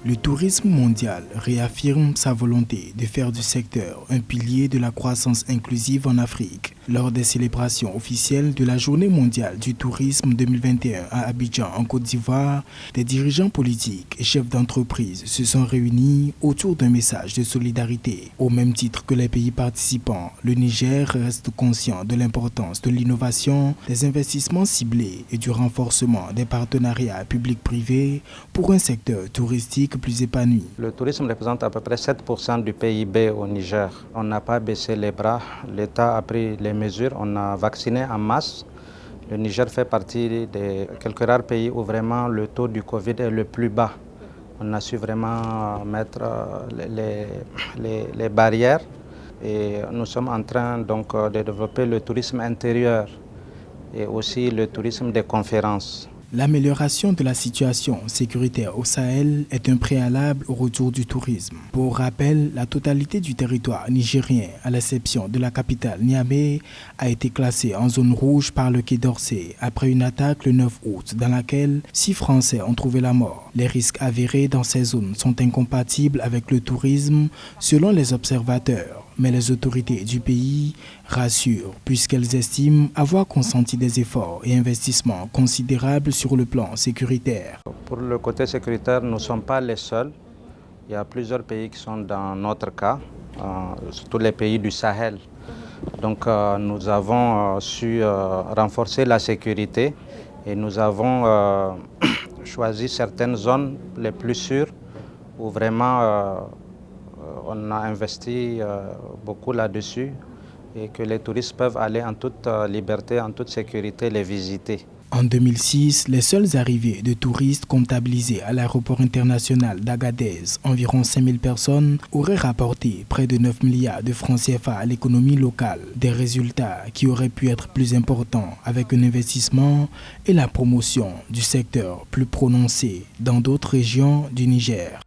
Le tourisme mondial réaffirme sa volonté de faire du secteur un pilier de la croissance inclusive en Afrique. Lors des célébrations officielles de la Journée mondiale du tourisme 2021 à Abidjan, en Côte d'Ivoire, des dirigeants politiques et chefs d'entreprise se sont réunis autour d'un message de solidarité. Au même titre que les pays participants, le Niger reste conscient de l'importance de l'innovation, des investissements ciblés et du renforcement des partenariats publics-privés pour un secteur touristique plus épanoui. Le tourisme représente à peu près 7% du PIB au Niger. On n'a pas baissé les bras, l'État a pris les mesures, on a vacciné en masse. Le Niger fait partie des quelques rares pays où vraiment le taux du Covid est le plus bas. On a su vraiment mettre les barrières et nous sommes en train donc de développer le tourisme intérieur et aussi le tourisme des conférences. L'amélioration de la situation sécuritaire au Sahel est un préalable au retour du tourisme. Pour rappel, la totalité du territoire nigérien, à l'exception de la capitale Niamey, a été classée en zone rouge par le Quai d'Orsay après une attaque le 9 août dans laquelle 6 Français ont trouvé la mort. Les risques avérés dans ces zones sont incompatibles avec le tourisme selon les observateurs. Mais les autorités du pays rassurent puisqu'elles estiment avoir consenti des efforts et investissements considérables sur le plan sécuritaire. Pour le côté sécuritaire, nous ne sommes pas les seuls. Il y a plusieurs pays qui sont dans notre cas, surtout les pays du Sahel. Donc nous avons su renforcer la sécurité et nous avons choisi certaines zones les plus sûres où vraiment on a investi beaucoup là-dessus et que les touristes peuvent aller en toute liberté, en toute sécurité les visiter. En 2006, les seules arrivées de touristes comptabilisées à l'aéroport international d'Agadez, environ 5000 personnes, auraient rapporté près de 9 milliards de francs CFA à l'économie locale. Des résultats qui auraient pu être plus importants avec un investissement et la promotion du secteur plus prononcée dans d'autres régions du Niger.